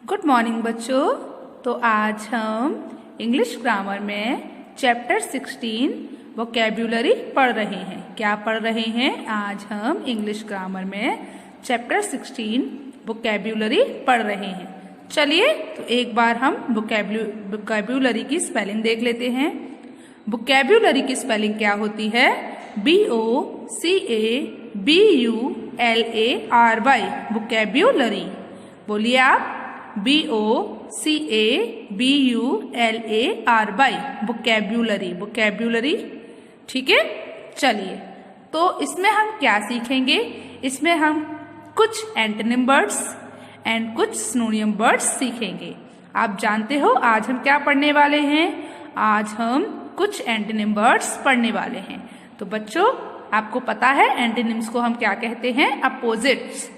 Good morning बच्चों। तो आज हम इंग्लिश ग्रामर में चैप्टर 16 वोकैब्युलरी पढ़ रहे हैं। क्या पढ़ रहे हैं? आज हम इंग्लिश ग्रामर में चैप्टर 16 वोकैब्युलरी पढ़ रहे हैं। चलिए तो एक बार हम वोकैब्युलरी की स्पेलिंग देख लेते हैं। वोकैब्युलरी की स्पेलिंग क्या होती है? BOCABULARY। वोकैब्युलरी बोलिए आप। BOCABULARY vocabulary. वोकैब्युलरी ठीक है। चलिए तो इसमें हम क्या सीखेंगे? इसमें हम कुछ एंटोनिम वर्ड्स एंड कुछ सिनोनिम वर्ड्स सीखेंगे। आप जानते हो आज हम क्या पढ़ने वाले हैं? आज हम कुछ एंटोनिम वर्ड्स पढ़ने वाले हैं। तो बच्चों आपको पता है एंटोनिम्स को हम क्या कहते हैं? अपोजिट्स,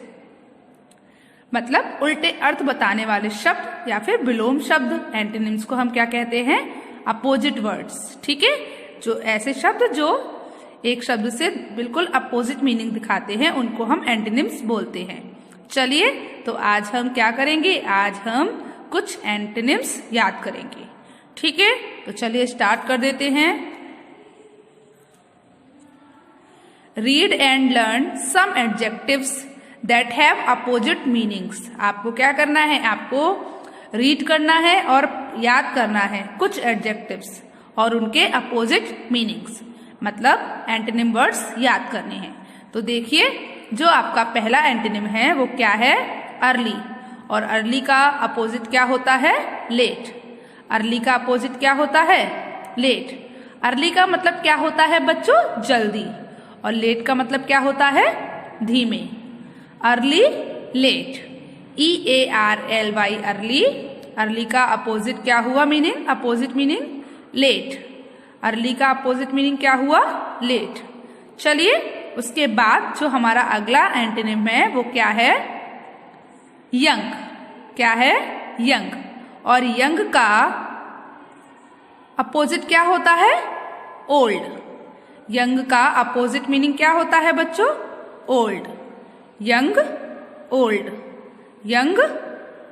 मतलब उल्टे अर्थ बताने वाले शब्द या फिर विलोम शब्द। एंटोनिम्स को हम क्या कहते हैं? Opposite words. ठीक है, जो ऐसे शब्द जो एक शब्द से बिल्कुल अपोजिट मीनिंग दिखाते हैं उनको हम एंटोनिम्स बोलते हैं। चलिए तो आज हम क्या करेंगे? आज हम कुछ एंटोनिम्स याद करेंगे। ठीक है, तो चलिए स्टार्ट कर देते हैं। Read and learn some adjectives that have opposite meanings. आपको क्या करना है? आपको रीड करना है और याद करना है कुछ एडजेक्टिव्स और उनके अपोजिट मीनिंग्स, मतलब एंटोनिम वर्ड्स याद करने हैं। तो देखिए जो आपका पहला एंटोनिम है वो क्या है? अर्ली। और अर्ली का अपोजिट क्या होता है? लेट। अर्ली का अपोजिट क्या होता है? लेट। अर्ली का मतलब क्या होता है बच्चों? जल्दी। और लेट का मतलब क्या होता है? धीमे। Early, late. EARLY early. Early का अपोजिट क्या हुआ meaning? Opposite meaning late. Early का अपोजिट मीनिंग क्या हुआ? लेट। चलिए उसके बाद जो हमारा अगला एंटोनिम है वो क्या है? यंग। क्या है? यंग। और यंग का अपोजिट क्या होता है? ओल्ड। यंग का अपोजिट मीनिंग क्या होता है बच्चों? Old. Young, old. Young,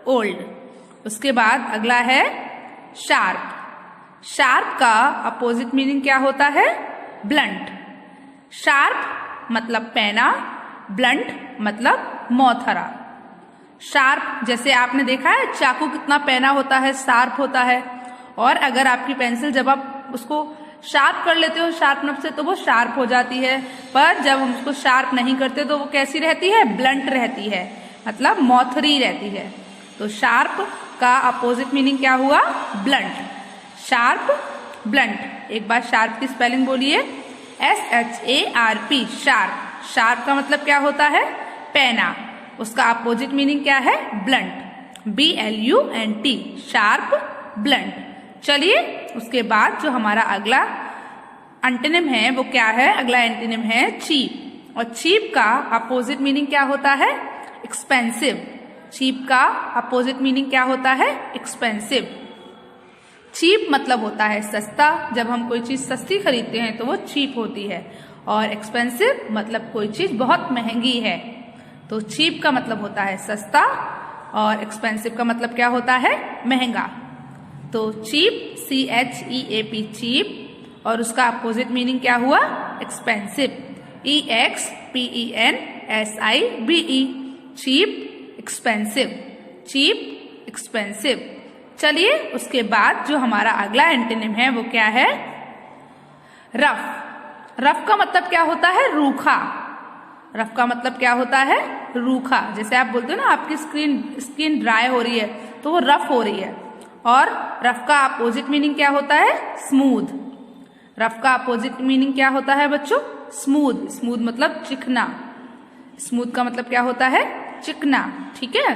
old. उसके बाद अगला है शार्प। शार्प का अपोजिट मीनिंग क्या होता है? ब्लंट। शार्प मतलब पैना, ब्लंट मतलब मौथरा। शार्प जैसे आपने देखा है चाकू कितना पैना होता है, शार्प होता है। और अगर आपकी पेंसिल जब आप उसको शार्प कर लेते हो शार्पनर से तो वो शार्प हो जाती है, पर जब हम उसको शार्प नहीं करते तो वो कैसी रहती है? ब्लंट रहती है, मतलब मौथरी रहती है। तो शार्प का अपोजिट मीनिंग क्या हुआ? ब्लंट। Sharp, blunt. एक बार शार्प की स्पेलिंग बोलिए। SHARP sharp. शार्प का मतलब क्या होता है? पैना। उसका अपोजिट मीनिंग क्या है? ब्लंट। BLUNT sharp, blunt. चलिए उसके बाद जो हमारा अगला एंटोनिम है वो क्या है? अगला एंटोनिम है चीप। और चीप का अपोजिट मीनिंग क्या होता है? एक्सपेंसिव। चीप का अपोजिट मीनिंग क्या होता है? एक्सपेंसिव। चीप मतलब होता है सस्ता। जब हम कोई चीज सस्ती खरीदते हैं तो वो चीप होती है। और एक्सपेंसिव मतलब कोई चीज बहुत महंगी है। तो चीप का मतलब होता है सस्ता और एक्सपेंसिव का मतलब क्या होता है? महंगा। तो चीप, CHEAP चीप। और उसका अपोजिट मीनिंग क्या हुआ? Expensive. EXPENSIVE cheap, expensive. Cheap, expensive. चलिए उसके बाद जो हमारा अगला एंटोनिम है वो क्या है? रफ। रफ का मतलब क्या होता है? रूखा। रफ का मतलब क्या होता है? रूखा। जैसे आप बोलते हो ना आपकी स्किन ड्राई हो रही है तो वो रफ हो रही है। और रफ का अपोजिट मीनिंग क्या होता है? स्मूथ। रफ का अपोजिट मीनिंग क्या होता है बच्चों? स्मूथ। स्मूथ मतलब चिकना। स्मूथ का मतलब क्या होता है? चिकना। ठीक है,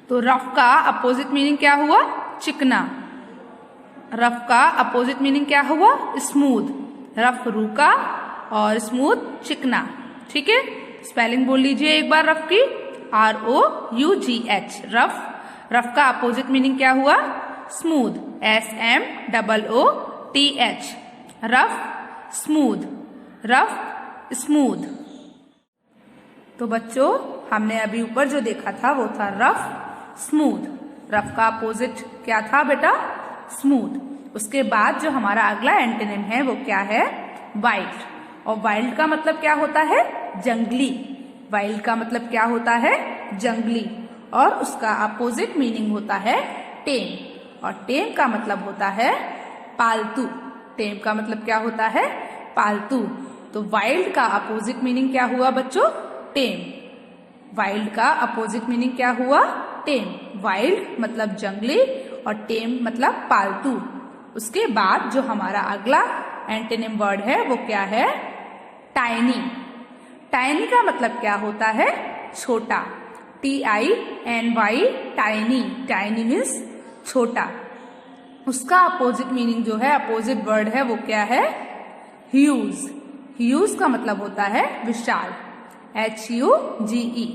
तो रफ का अपोजिट मीनिंग क्या हुआ? चिकना। रफ का अपोजिट मीनिंग क्या हुआ? स्मूथ। रफ रूखा और स्मूथ चिकना। ठीक है, स्पेलिंग बोल लीजिए एक बार रफ की। ROUGH rough. रफ का अपोजिट मीनिंग क्या हुआ? Smooth. SMOOTH rough, smooth. Rough, smooth. तो बच्चों हमने अभी ऊपर जो देखा था वो था रफ स्मूथ। रफ का अपोजिट क्या था बेटा? स्मूथ। उसके बाद जो हमारा अगला एंटोनिम है वो क्या है? वाइल्ड। और वाइल्ड का मतलब क्या होता है? जंगली। वाइल्ड का मतलब क्या होता है? जंगली। और उसका अपोजिट मीनिंग होता है टेम। और टेम का मतलब होता है पालतू। टेम का मतलब क्या होता है? पालतू। तो वाइल्ड का अपोजिट मीनिंग क्या हुआ बच्चों? टेम। वाइल्ड का अपोजिट मीनिंग क्या हुआ? टेम। वाइल्ड मतलब जंगली और टेम मतलब पालतू। उसके बाद जो हमारा अगला एंटोनिम वर्ड है वो क्या है? टाइनी। टाइनी का मतलब क्या होता है? छोटा। TINY, tiny. टाइनी मीन्स छोटा। उसका अपोजिट मीनिंग जो है, अपोजिट वर्ड है वो क्या है? ह्यूज। ह्यूज का मतलब होता है विशाल। HUGE,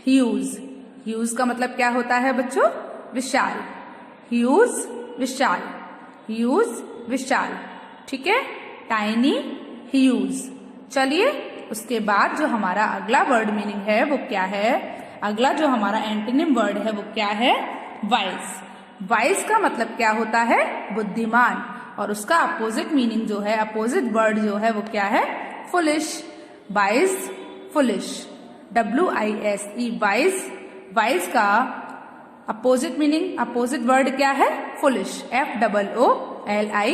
huge. ह्यूज का मतलब क्या होता है बच्चों? विशाल। ह्यूज विशाल। ह्यूज विशाल। ठीक है, टाइनी, ह्यूज। चलिए उसके बाद जो हमारा अगला वर्ड मीनिंग है वो क्या है? अगला जो हमारा एंटोनिम वर्ड है वो क्या है? वाइज। वाइज का मतलब क्या होता है? बुद्धिमान। और उसका अपोजिट मीनिंग जो है, अपोजिट वर्ड जो है वो क्या है? Foolish. Wise, foolish. WISE, wise. Wise का अपोजिट मीनिंग, अपोजिट वर्ड क्या है? फुलिश। FOOLISH।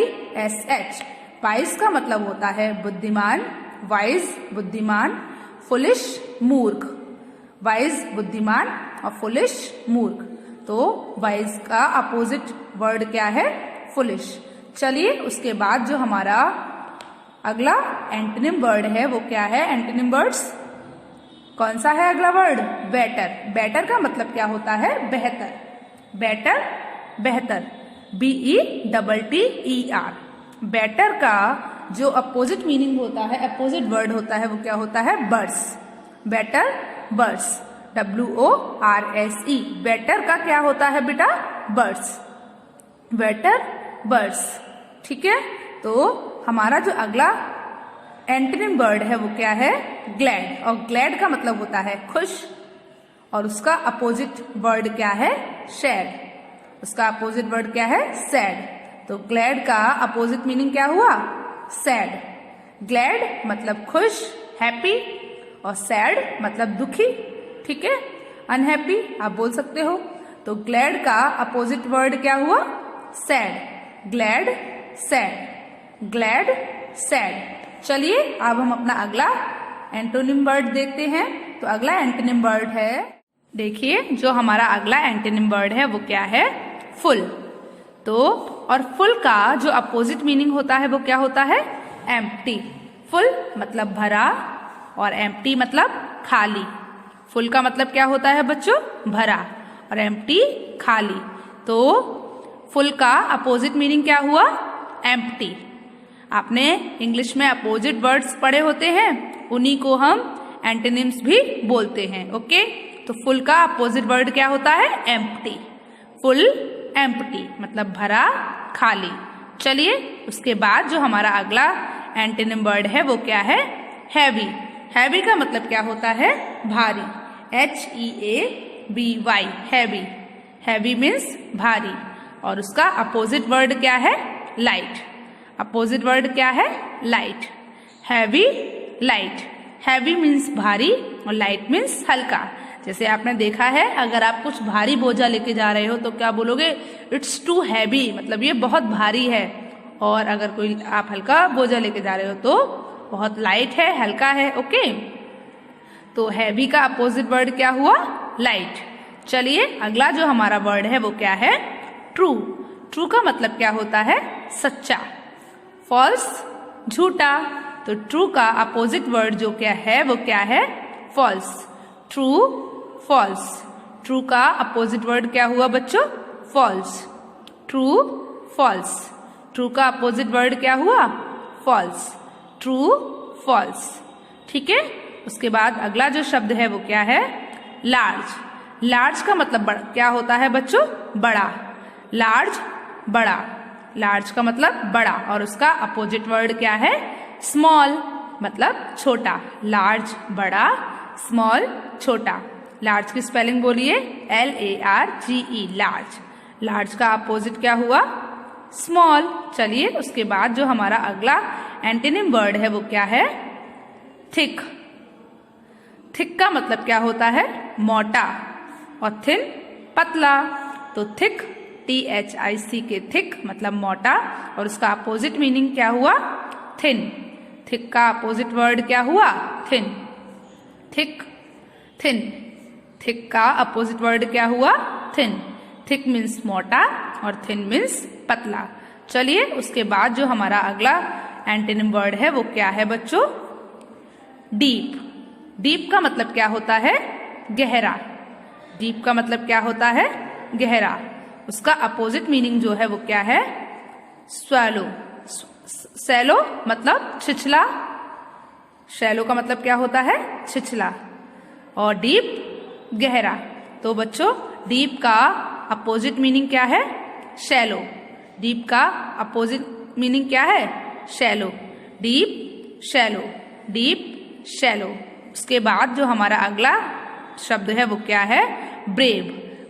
वाइज का मतलब होता है बुद्धिमान। वाइज बुद्धिमान, फुलिश मूर्ख। वाइज बुद्धिमान और फुलिश मूर्ख। तो वाइज का अपोजिट वर्ड क्या है? फुलिश। चलिए उसके बाद जो हमारा अगला एंटोनिम वर्ड है वो क्या है? एंटोनिम वर्ड्स कौन सा है अगला वर्ड? बेटर। बेटर का मतलब क्या होता है? बेहतर। बेटर, बेहतर। BETTER। बेटर का जो अपोजिट मीनिंग होता है, अपोजिट वर्ड होता है वो क्या होता है? बर्स। बेटर, बर्स। WORSE। बेटर का क्या होता है बेटा? बर्स। बेटर, बर्स। ठीक है, तो हमारा जो अगला एंटोनिम वर्ड है वो क्या है? ग्लैड। और ग्लैड का मतलब होता है खुश। और उसका अपोजिट वर्ड क्या है? सैड। उसका अपोजिट वर्ड क्या है? सैड। तो ग्लैड का अपोजिट मीनिंग क्या हुआ? सैड। ग्लैड मतलब खुश, हैप्पी। और सैड मतलब दुखी। ठीक है, अनहैप्पी आप बोल सकते हो। तो ग्लैड का अपोजिट वर्ड क्या हुआ? Sad. Glad, sad. Glad, sad. चलिए अब हम अपना अगला एंटोनिम वर्ड देखते हैं। तो अगला एंटोनिम वर्ड है, देखिए जो हमारा अगला एंटोनिम वर्ड है वो क्या है? फुल। तो और फुल का जो अपोजिट मीनिंग होता है वो क्या होता है? एम्प्टी। फुल मतलब भरा और एम्प्टी मतलब खाली। फुल का मतलब क्या होता है बच्चों? भरा। और एम्प्टी खाली। तो फुल का अपोजिट मीनिंग क्या हुआ? एम्प्टी। आपने इंग्लिश में अपोजिट वर्ड्स पढ़े होते हैं, उन्हीं को हम एंटोनिम्स भी बोलते हैं। ओके, तो फुल का अपोजिट वर्ड क्या होता है? एम्प्टी। फुल, एम्प्टी मतलब भरा, खाली। चलिए उसके बाद जो हमारा अगला एंटोनिम वर्ड है वो क्या है? हैवी। हैवी का मतलब क्या होता है? भारी। HEAVY, heavy. हैवी मीन्स भारी। और उसका अपोजिट वर्ड क्या है? लाइट। अपोजिट वर्ड क्या है? Light. Heavy, light. Heavy means भारी और लाइट मीन्स हल्का। जैसे आपने देखा है, अगर आप कुछ भारी बोझा लेके जा रहे हो तो क्या बोलोगे? इट्स टू हैवी, मतलब ये बहुत भारी है। और अगर कोई आप हल्का बोझा लेके जा रहे हो तो बहुत लाइट है, हल्का है। ओके, तो हैवी का अपोजिट वर्ड क्या हुआ? लाइट। चलिए अगला जो हमारा वर्ड है वो क्या है? ट्रू। ट्रू का मतलब क्या होता है? सच्चा। फॉल्स, झूठा। तो ट्रू का अपोजिट वर्ड जो क्या है वो क्या है? फॉल्स। True, false. ट्रू का अपोजिट वर्ड क्या हुआ बच्चों? फॉल्स। True, false. ट्रू का अपोजिट वर्ड क्या हुआ? फॉल्स। True, false. ठीक है, उसके बाद अगला जो शब्द है वो क्या है? लार्ज। लार्ज का मतलब क्या होता है बच्चों? बड़ा। लार्ज, बड़ा। लार्ज का मतलब बड़ा। और उसका अपोजिट वर्ड क्या है? स्मॉल, मतलब छोटा। लार्ज बड़ा, स्मॉल छोटा। लार्ज की स्पेलिंग बोलिए, LARGE, लार्ज। लार्ज का अपोजिट क्या हुआ? स्मॉल। चलिए उसके बाद जो हमारा अगला एंटोनिम वर्ड है वो क्या है? थिक। थिक का मतलब क्या होता है? मोटा। और थिन पतला। तो थिक, THIC के थिक मतलब मोटा, और उसका अपोजिट मीनिंग क्या हुआ? थिन। थिक का अपोजिट वर्ड क्या हुआ? थिन। Thick, thin. थिक का अपोजिट वर्ड क्या हुआ? थिन। थिक मीन्स मोटा और थिन मीन्स पतला। चलिए उसके बाद जो हमारा अगला एंटोनिम वर्ड है वो क्या है बच्चों? डीप। डीप का मतलब क्या होता है? गहरा। डीप का मतलब क्या होता है? गहरा। उसका अपोजिट मीनिंग जो है वो क्या है? स्वैलो। सैलो मतलब छिछला। शैलो का मतलब क्या होता है? छिछला। और डीप गहरा। तो बच्चों डीप का अपोजिट मीनिंग क्या है? शैलो। डीप का अपोजिट मीनिंग क्या है? Shallow. Deep shallow, deep shallow. उसके बाद जो हमारा अगला शब्द है वो क्या है? ब्रेव।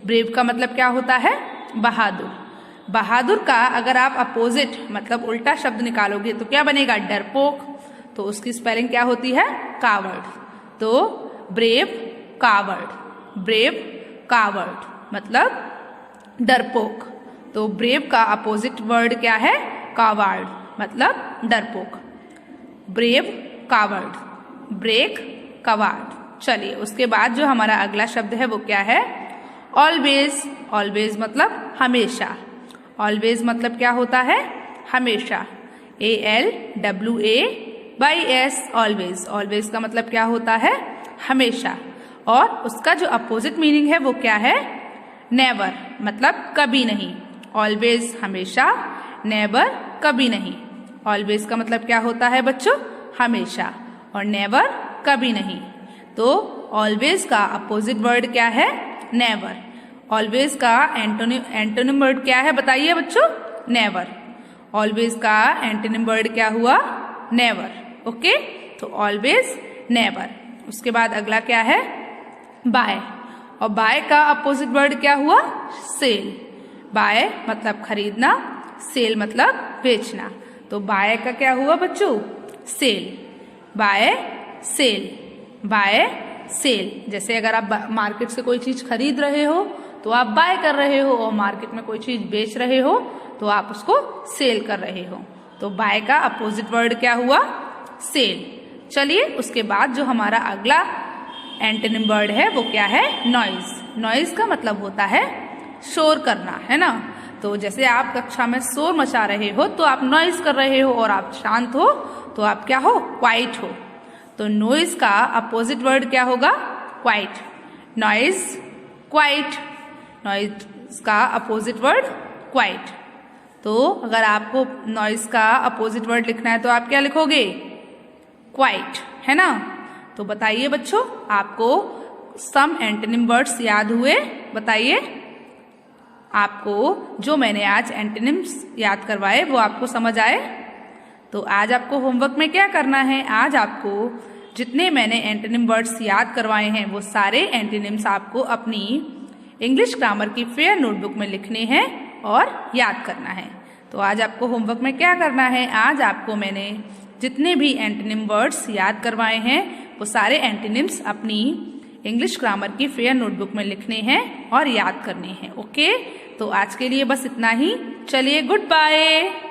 ब्रेव का मतलब क्या होता है? बहादुर। बहादुर का अगर आप अपोजिट मतलब उल्टा शब्द निकालोगे तो क्या बनेगा? डरपोक। तो उसकी स्पेलिंग क्या होती है? कावर्ड। तो ब्रेव कावर्ड। ब्रेव कावर्ड मतलब डरपोक। तो ब्रेव का अपोजिट वर्ड क्या है? कावर्ड मतलब डरपोक। Brave coward, brave coward. चलिए उसके बाद जो हमारा अगला शब्द है वो क्या है? ऑलवेज। ऑलवेज मतलब हमेशा। ऑलवेज मतलब क्या होता है? हमेशा। ALWAYS always. ऑलवेज का मतलब क्या होता है? हमेशा। और उसका जो अपोजिट मीनिंग है वो क्या है? नेवर मतलब कभी नहीं। ऑलवेज हमेशा, नेवर कभी नहीं। ऑलवेज का मतलब क्या होता है बच्चों? हमेशा। और नेवर कभी नहीं। तो ऑलवेज का अपोजिट वर्ड क्या है? नेवर। ऑलवेज का एंटोनिम वर्ड क्या है बताइए बच्चों? नेवर। ऑलवेज का एंटोनिम वर्ड क्या हुआ? नेवर। ओके, तो ऑलवेज नेवर। उसके बाद अगला क्या है? बाय। और बाय का अपोजिट वर्ड क्या हुआ? सेल। बाय मतलब खरीदना, सेल मतलब बेचना। तो बाय का क्या हुआ बच्चों? Sell. Buy sell, buy sell. जैसे अगर आप मार्केट से कोई चीज खरीद रहे हो तो आप बाय कर रहे हो, और मार्केट में कोई चीज बेच रहे हो तो आप उसको सेल कर रहे हो। तो बाय का अपोजिट वर्ड क्या हुआ? सेल। चलिए उसके बाद जो हमारा अगला एंटोनिम वर्ड है वो क्या है? नॉइज। नॉइज का मतलब होता है शोर करना, है ना? तो जैसे आप कक्षा में शोर मचा रहे हो तो आप नॉइज कर रहे हो, और आप शांत हो तो आप क्या हो? क्वाइट हो। तो नॉइज का अपोजिट वर्ड क्या होगा? क्वाइट। Noise quite. नॉइज का अपोजिट वर्ड क्वाइट। तो अगर आपको नॉइज का अपोजिट वर्ड लिखना है तो आप क्या लिखोगे? क्वाइट, है ना? तो बताइए बच्चों, आपको सम एंटोनिम वर्ड्स याद हुए? बताइए आपको जो मैंने आज एंटोनिम्स याद करवाए वो आपको समझ आए? तो आज आपको होमवर्क में क्या करना है? आज आपको जितने मैंने एंटोनिम वर्ड्स याद करवाए हैं वो सारे एंटोनिम्स आपको अपनी इंग्लिश ग्रामर की फेयर नोटबुक में लिखने हैं और याद करना है। तो आज आपको होमवर्क में क्या करना है? आज आपको मैंने जितने भी एंटोनिम वर्ड्स याद करवाए हैं वो सारे एंटोनिम्स अपनी इंग्लिश ग्रामर की फेयर नोटबुक में लिखने हैं और याद करने हैं। ओके, तो आज के लिए बस इतना ही। चलिए, गुड बाय।